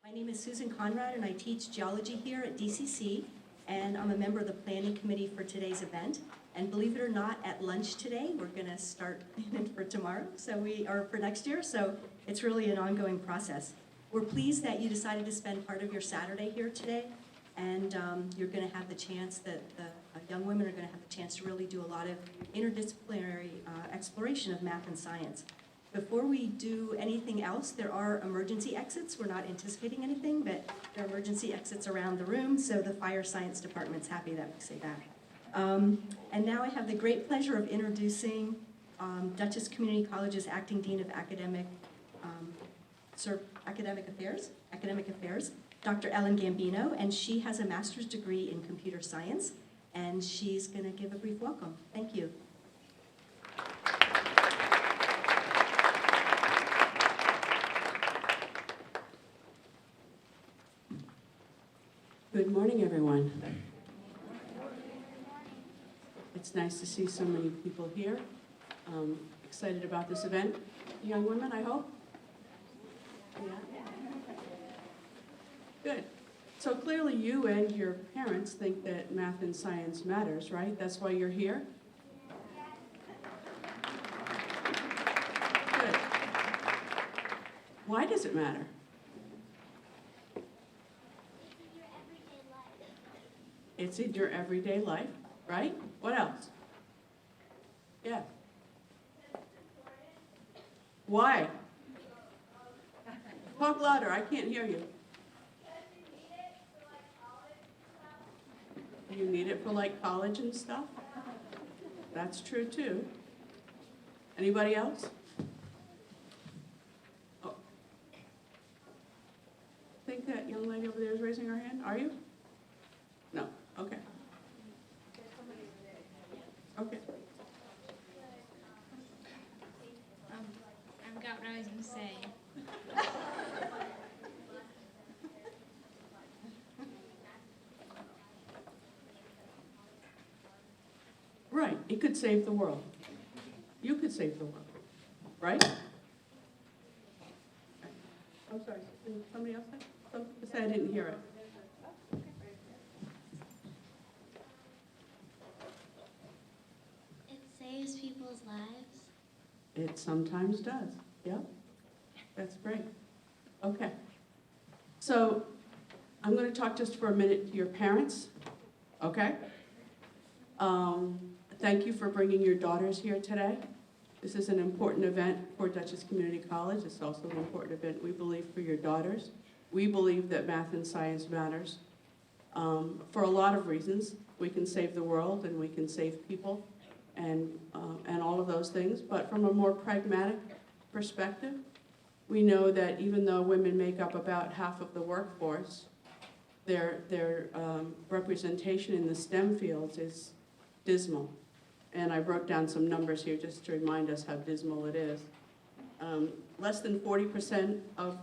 My name is Susan Conrad, and I teach geology here at DCC, and I'm a member of the planning committee for today's event. And believe it or not, at lunch today, we're going to start for tomorrow, for next year, so it's really an ongoing process. We're pleased that you decided to spend part of your Saturday here today, and you're going to have the chance that the young women are going to have the chance to really do a lot of interdisciplinary exploration of math and science. Before we do anything else, there are emergency exits. We're not anticipating anything, but there are emergency exits around the room, so the fire science department's happy that we say that. And now I have the great pleasure of introducing Dutchess Community College's Acting Dean of Academic Affairs, Dr. Ellen Gambino, and she has a master's degree in computer science, and she's going to give a brief welcome. Thank you. Good morning, everyone. It's nice to see so many people here. Excited about this event. Young women, I hope? Yeah. Good. So clearly you and your parents think that math and science matters, right? That's why you're here? Good. Why does it matter? It's in your everyday life, right? What else? Yeah. Why? Talk louder, I can't hear you. You need it for like college and stuff? That's true too. Anybody else? Oh. I think that young lady over there is raising her hand. Are you? No. Okay. Okay. I forgot what I was going to say. Right. It could save the world. You could save the world. Right? I'm sorry. Did somebody else say something? Say I didn't hear it. Saves people's lives? It sometimes does. Yep. That's great. Okay. So I'm going to talk just for a minute to your parents. Okay? Thank you for bringing your daughters here today. This is an important event for Dutchess Community College. It's also an important event, we believe, for your daughters. We believe that math and science matters for a lot of reasons. We can save the world and we can save people. And all of those things, but from a more pragmatic perspective, we know that even though women make up about half of the workforce, their representation in the STEM fields is dismal. And I wrote down some numbers here just to remind us how dismal it is. Less than 40% of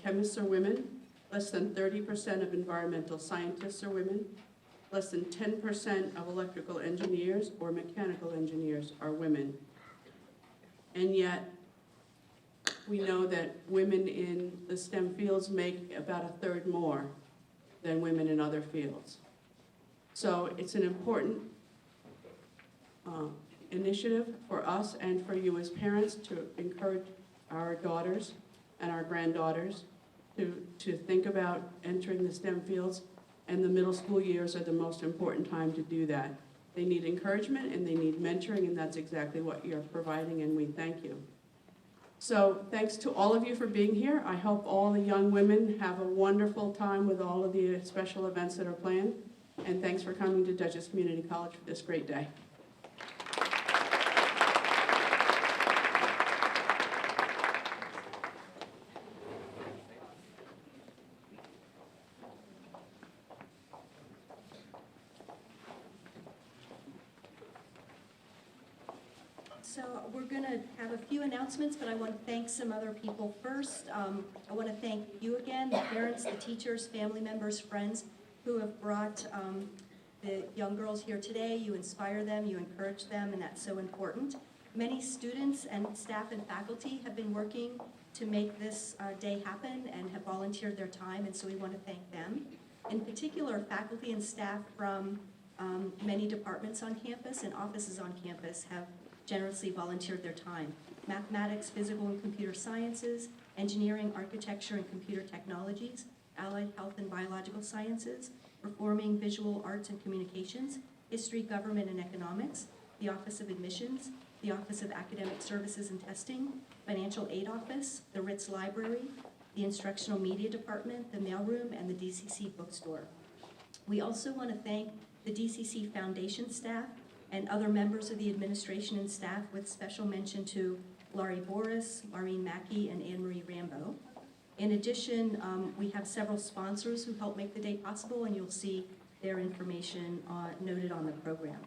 chemists are women, less than 30% of environmental scientists are women, less than 10% of electrical engineers or mechanical engineers are women. And yet, we know that women in the STEM fields make about a third more than women in other fields. So it's an important initiative for us and for you as parents to encourage our daughters and our granddaughters to think about entering the STEM fields. And the middle school years are the most important time to do that. They need encouragement and they need mentoring, and that's exactly what you're providing, and we thank you. So thanks to all of you for being here. I hope all the young women have a wonderful time with all of the special events that are planned. And thanks for coming to Dutchess Community College for this great day. So we're going to have a few announcements, but I want to thank some other people first. I want to thank you again, the parents, the teachers, family members, friends who have brought the young girls here today. You inspire them, you encourage them, and that's so important. Many students and staff and faculty have been working to make this day happen and have volunteered their time, and so we want to thank them. In particular, faculty and staff from many departments on campus and offices on campus have generously volunteered their time. Mathematics, physical and computer sciences, engineering, architecture and computer technologies, allied health and biological sciences, performing, visual arts and communications, history, government and economics, the Office of Admissions, the Office of Academic Services and Testing, Financial Aid Office, the Ritz Library, the Instructional Media Department, the Mailroom, and the DCC Bookstore. We also want to thank the DCC Foundation staff and other members of the administration and staff, with special mention to Laurie Boris, Maureen Mackey, and Anne-Marie Rambo. In addition, we have several sponsors who help make the day possible, and you'll see their information noted on the program.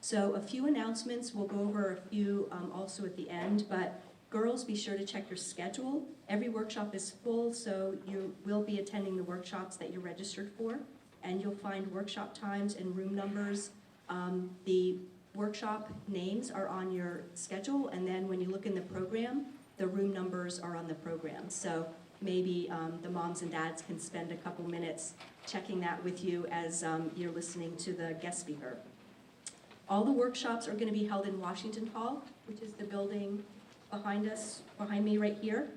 So a few announcements, we'll go over a few also at the end, but girls, be sure to check your schedule. Every workshop is full, so you will be attending the workshops that you're registered for, and you'll find workshop times and room numbers. The workshop names are on your schedule, and then when you look in the program, the room numbers are on the program. So maybe the moms and dads can spend a couple minutes checking that with you as you're listening to the guest speaker. All the workshops are going to be held in Washington Hall, which is the building behind us, behind me right here,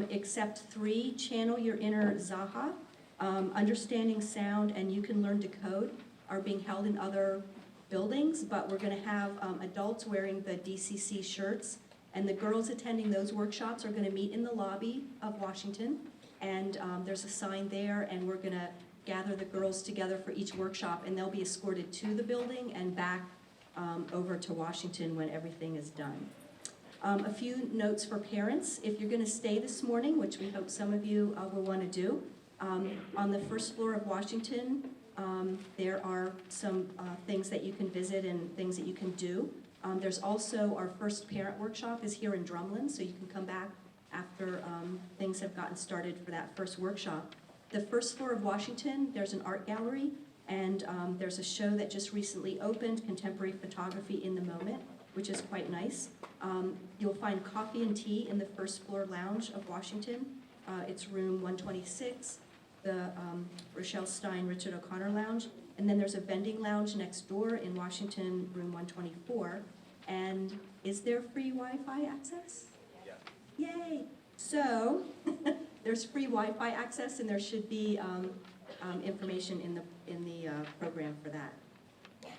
except 3, Channel Your Inner Zaha, Understanding Sound, and You Can Learn to Code are being held in other buildings, but we're going to have adults wearing the DCC shirts, and the girls attending those workshops are going to meet in the lobby of Washington, and there's a sign there, and we're going to gather the girls together for each workshop, and they'll be escorted to the building and back over to Washington when everything is done. A few notes for parents. If you're going to stay this morning, which we hope some of you will want to do, on the first floor of Washington, there are some things that you can visit and things that you can do. There's also our first parent workshop is here in Drumlin, so you can come back after things have gotten started for that first workshop. The first floor of Washington, there's an art gallery, and there's a show that just recently opened, Contemporary Photography in the Moment, which is quite nice. You'll find coffee and tea in the first floor lounge of Washington. It's room 126, the Rochelle Stein Richard O'Connor Lounge. And then there's a vending lounge next door in Washington, room 124. And is there free Wi-Fi access? Yeah. Yay! So there's free Wi-Fi access, and there should be information in the program for that.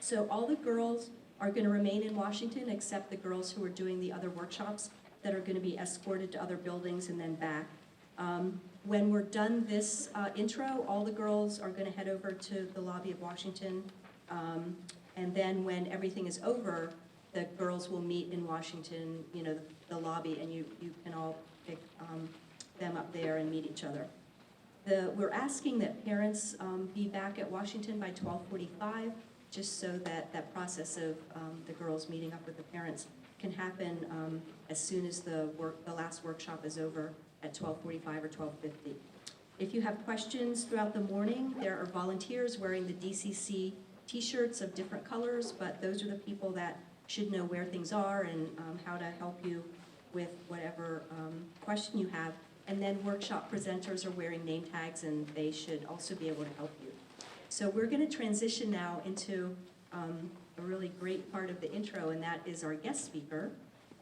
So all the girls are going to remain in Washington, except the girls who are doing the other workshops that are going to be escorted to other buildings and then back. When we're done this intro, all the girls are going to head over to the lobby of Washington, and then when everything is over, the girls will meet in Washington, the lobby, and you can all pick them up there and meet each other. We're asking that parents be back at Washington by 12:45, just so that that process of the girls meeting up with the parents can happen as soon as the last workshop is over at 12:45 or 12:50. If you have questions throughout the morning, there are volunteers wearing the DCC t-shirts of different colors, but those are the people that should know where things are and how to help you with whatever question you have. And then workshop presenters are wearing name tags, and they should also be able to help you. So we're going to transition now into a really great part of the intro, and that is our guest speaker.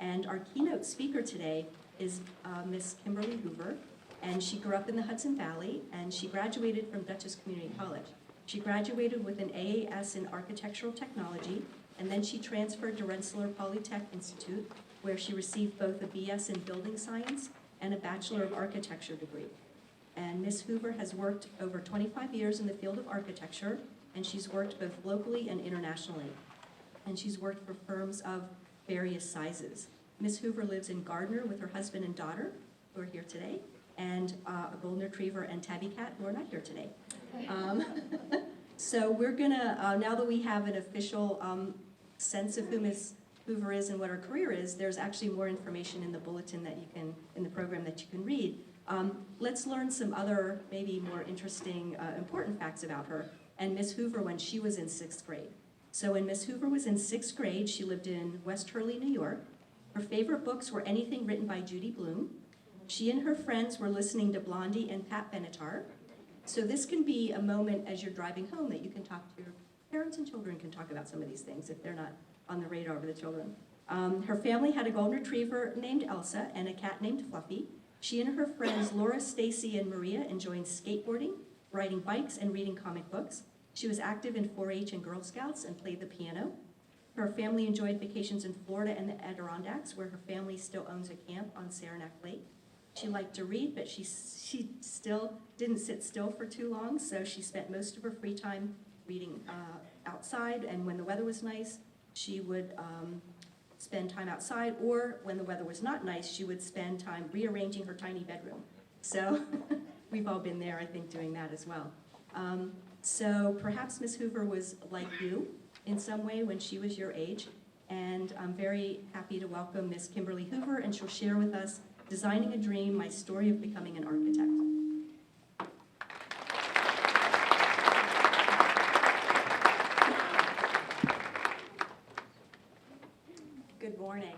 And our keynote speaker today is Miss Kimberly Hoover, and she grew up in the Hudson Valley, and she graduated from Dutchess Community College. She graduated with an AAS in Architectural Technology, and then she transferred to Rensselaer Polytech Institute, where she received both a BS in Building Science and a Bachelor of Architecture degree. And Ms. Hoover has worked over 25 years in the field of architecture, and she's worked both locally and internationally. And she's worked for firms of various sizes. Ms. Hoover lives in Gardner with her husband and daughter, who are here today, and a golden retriever and tabby cat, who are not here today. So we're gonna, now that we have an official sense of who Ms. Hoover is and what her career is, there's actually more information in the bulletin that you can, in the program that you can read. Let's learn some other, maybe more interesting, important facts about her and Ms. Hoover when she was in 6th grade. So when Ms. Hoover was in 6th grade, she lived in West Hurley, New York. Her favorite books were anything written by Judy Blume. she and her friends were listening to Blondie and Pat Benatar. So this can be a moment as you're driving home that you can talk to your parents, and children can talk about some of these things if they're not on the radar with the children. Her family had a golden retriever named Elsa and a cat named Fluffy. She and her friends Laura, Stacy, and Maria enjoyed skateboarding, riding bikes, and reading comic books. She was active in 4-H and Girl Scouts and played the piano. Her family enjoyed vacations in Florida and the Adirondacks, where her family still owns a camp on Saranac Lake. She liked to read, but she still didn't sit still for too long, so she spent most of her free time reading outside, and when the weather was nice, she would spend time outside, or when the weather was not nice, she would spend time rearranging her tiny bedroom. So we've all been there, I think, doing that as well. So perhaps Ms. Hoover was like you in some way when she was your age, and I'm very happy to welcome Ms. Kimberly Hoover, and she'll share with us Designing a Dream, My Story of Becoming an Architect. Good morning.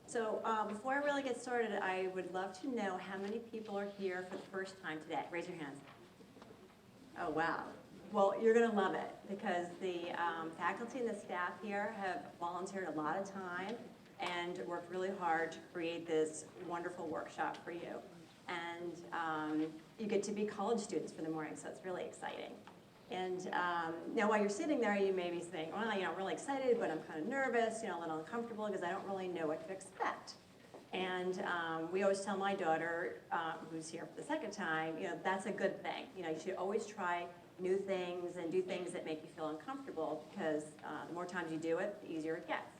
So before I really get started, I would love to know how many people are here for the first time today. Raise your hands. Oh, wow. Well, you're going to love it because the faculty and the staff here have volunteered a lot of time and worked really hard to create this wonderful workshop for you. And you get to be college students for the morning, so it's really exciting. And now while you're sitting there, you may be saying, well, I'm really excited, but I'm kind of nervous, a little uncomfortable because I don't really know what to expect. And we always tell my daughter, who's here for the second time, that's a good thing. You should always try new things and do things that make you feel uncomfortable because the more times you do it, the easier it gets.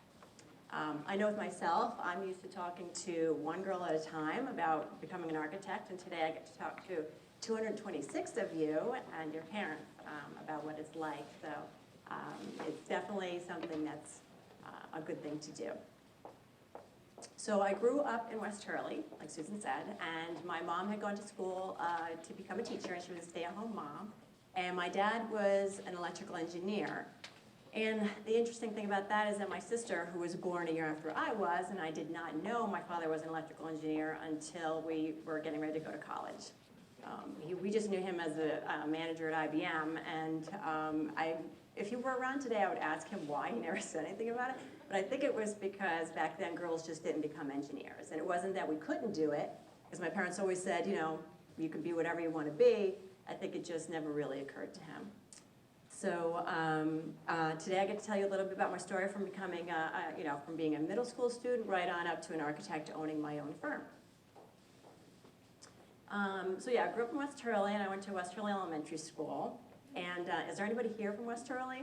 I know with myself, I'm used to talking to one girl at a time about becoming an architect, and today I get to talk to 226 of you and your parents about what it's like. So it's definitely something that's a good thing to do. So I grew up in West Hurley, like Susan said, and my mom had gone to school to become a teacher, and she was a stay-at-home mom. And my dad was an electrical engineer. And the interesting thing about that is that my sister, who was born a year after I was, and I did not know my father was an electrical engineer until we were getting ready to go to college. We just knew him as a manager at IBM, and if he were around today, I would ask him why he never said anything about it. But I think it was because back then girls just didn't become engineers. And it wasn't that we couldn't do it, because my parents always said, you can be whatever you want to be. I think it just never really occurred to him. So today I get to tell you a little bit about my story from becoming, from being a middle school student right on up to an architect owning my own firm. So yeah, I grew up in West Hurley, and I went to West Hurley Elementary School. And is there anybody here from West Hurley?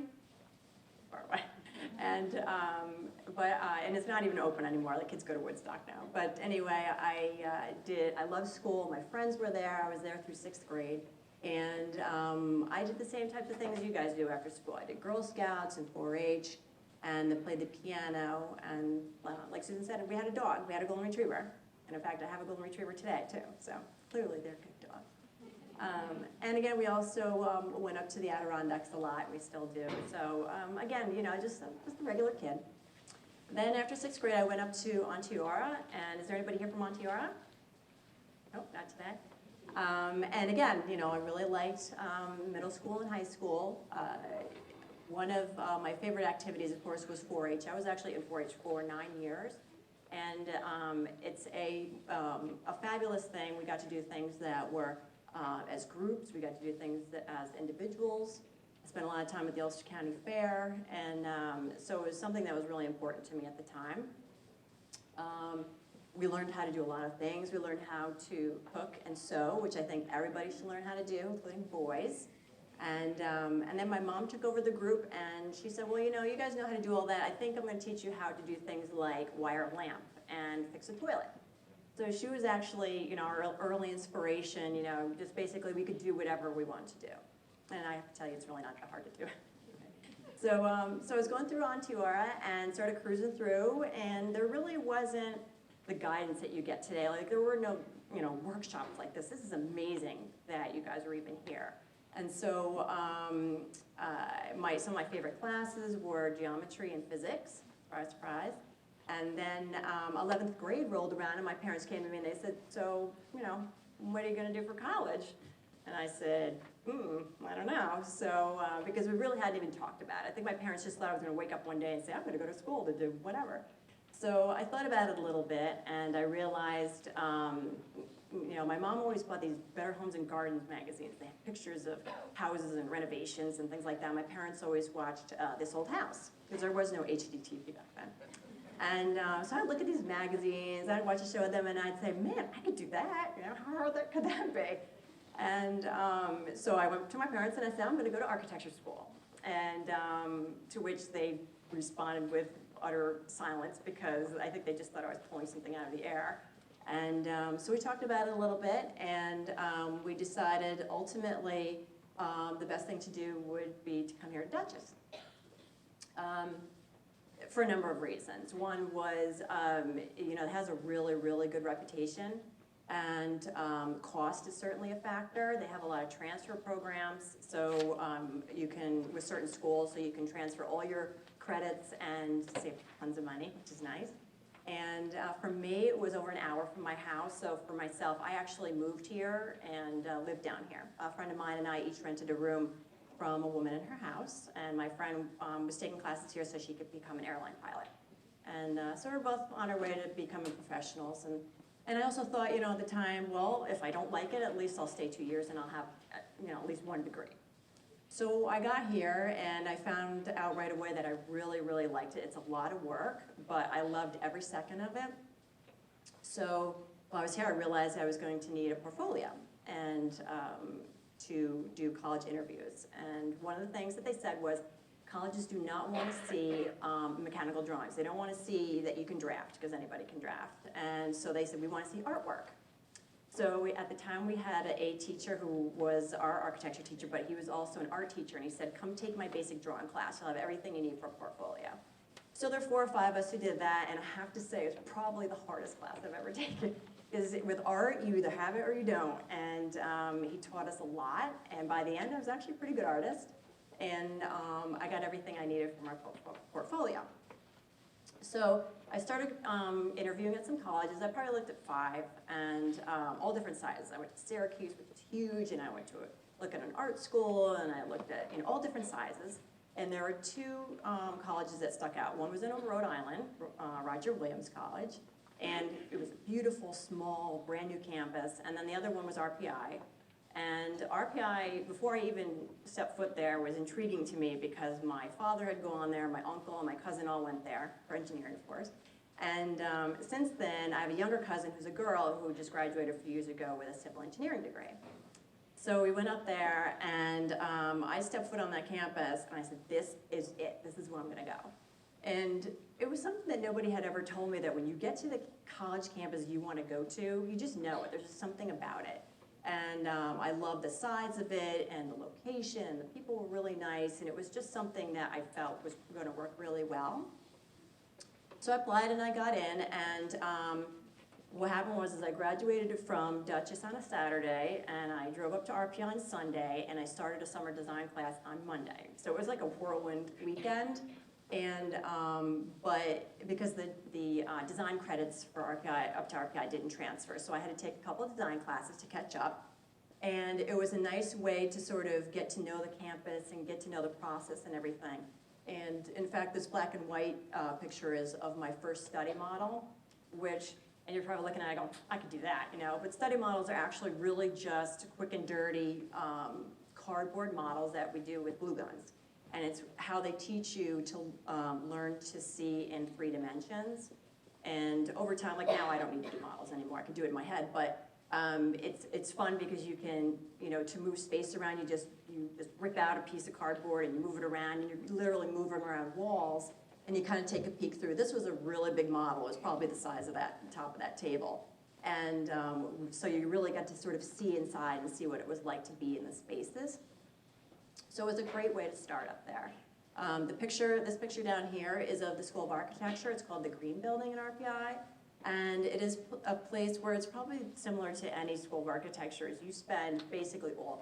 And and it's not even open anymore. The kids go to Woodstock now. But anyway, I loved school. My friends were there. I was there through 6th grade. And I did the same types of things you guys do after school. I did Girl Scouts and 4-H, and I played the piano. And like Susan said, we had a dog. We had a golden retriever. And in fact, I have a golden retriever today, too. So clearly they're good dogs. And again, we also went up to the Adirondacks a lot. We still do. So again, just a regular kid. Then after 6th grade, I went up to Onteora. And is there anybody here from Onteora? Nope, not today. And again, I really liked middle school and high school. One of my favorite activities, of course, was 4-H. I was actually in 4-H for 9 years. And it's a fabulous thing. We got to do things that were as groups. We got to do things as individuals. I spent a lot of time at the Ulster County Fair. And so it was something that was really important to me at the time. We learned how to do a lot of things. We learned how to cook and sew, which I think everybody should learn how to do, including boys. And then my mom took over the group, and she said, well, you guys know how to do all that. I think I'm going to teach you how to do things like wire a lamp and fix a toilet. So she was actually, our early inspiration, just basically we could do whatever we wanted to do. And I have to tell you, it's really not that hard to do. So I was going through Onteora and started cruising through, and there really wasn't the guidance that you get today. Like there were no, workshops like this. This is amazing that you guys are even here. And so some of my favorite classes were geometry and physics, surprise, surprise. And then 11th grade rolled around, and my parents came to me and they said, so, what are you going to do for college? And I said, I don't know. So, because we really hadn't even talked about it. I think my parents just thought I was going to wake up one day and say, I'm going to go to school to do whatever. So I thought about it a little bit, and I realized, my mom always bought these Better Homes and Gardens magazines. They had pictures of houses and renovations and things like that. My parents always watched This Old House, because there was no HDTV back then. And so I'd look at these magazines, I'd watch a show of them, and I'd say, man, I could do that. How hard could that be? And so I went to my parents and I said, I'm going to go to architecture school. And to which they responded with utter silence, because I think they just thought I was pulling something out of the air. And so we talked about it a little bit, and we decided ultimately the best thing to do would be to come here to Dutchess. For a number of reasons. One was, it has a really, really good reputation, and cost is certainly a factor. They have a lot of transfer programs, so you can, with certain schools, so you can transfer all your credits and save tons of money, which is nice. And for me, it was over an hour from my house, so for myself, I actually moved here and lived down here. A friend of mine and I each rented a room from a woman in her house, and my friend was taking classes here so she could become an airline pilot. And so we're both on our way to becoming professionals. And I also thought, at the time, well, if I don't like it, at least I'll stay 2 years and I'll have, at least one degree. So I got here and I found out right away that I really, really liked it. It's a lot of work, but I loved every second of it. So while I was here, I realized I was going to need a portfolio and to do college interviews. And one of the things that they said was, colleges do not want to see mechanical drawings. They don't want to see that you can draft, because anybody can draft. And so they said, we want to see artwork. So at the time, we had a teacher who was our architecture teacher, but he was also an art teacher, and he said, come take my basic drawing class. You'll have everything you need for a portfolio. So there are 4 or 5 of us who did that, and I have to say, it's probably the hardest class I've ever taken. Because with art, you either have it or you don't. And he taught us a lot, and by the end, I was actually a pretty good artist. And I got everything I needed for my portfolio. So I started interviewing at some colleges. I probably looked at 5, and all different sizes. I went to Syracuse, which is huge, and I went to look at an art school, and I looked at all different sizes. And there were 2 colleges that stuck out. One was in Rhode Island, Roger Williams College, and it was a beautiful, small, brand new campus. And then the other one was RPI. And RPI, before I even stepped foot there, was intriguing to me because my father had gone there, my uncle and my cousin all went there, for engineering, of course. And since then, I have a younger cousin who's a girl who just graduated a few years ago with a civil engineering degree. So we went up there, and I stepped foot on that campus, and I said, this is it. This is where I'm going to go. And it was something that nobody had ever told me, that when you get to the college campus you want to go to, you just know it. There's just something about it. And I loved the size of it and the location. The people were really nice, and it was just something that I felt was going to work really well. So I applied and I got in, and what happened was I graduated from Dutchess on a Saturday, and I drove up to RPI on Sunday, and I started a summer design class on Monday. So it was like a whirlwind weekend. And but because the design credits for RPI up to RPI didn't transfer, so I had to take a couple of design classes to catch up. And it was a nice way to sort of get to know the campus and get to know the process and everything. And in fact, this black and white picture is of my first study model, which, and you're probably looking at it going, I could do that, But study models are actually really just quick and dirty cardboard models that we do with glue guns. And it's how they teach you to learn to see in 3 dimensions. And over time, like now I don't need to do models anymore. I can do it in my head, but it's fun because you can, to move space around, you just rip out a piece of cardboard and you move it around, and you're literally moving around walls, and you kind of take a peek through. This was a really big model. It was probably the size of that top of that table. And so you really got to sort of see inside and see what it was like to be in the spaces. So it was a great way to start up there. This picture down here is of the School of Architecture. It's called the Green Building in RPI. And it is a place where it's probably similar to any School of Architecture. You spend basically all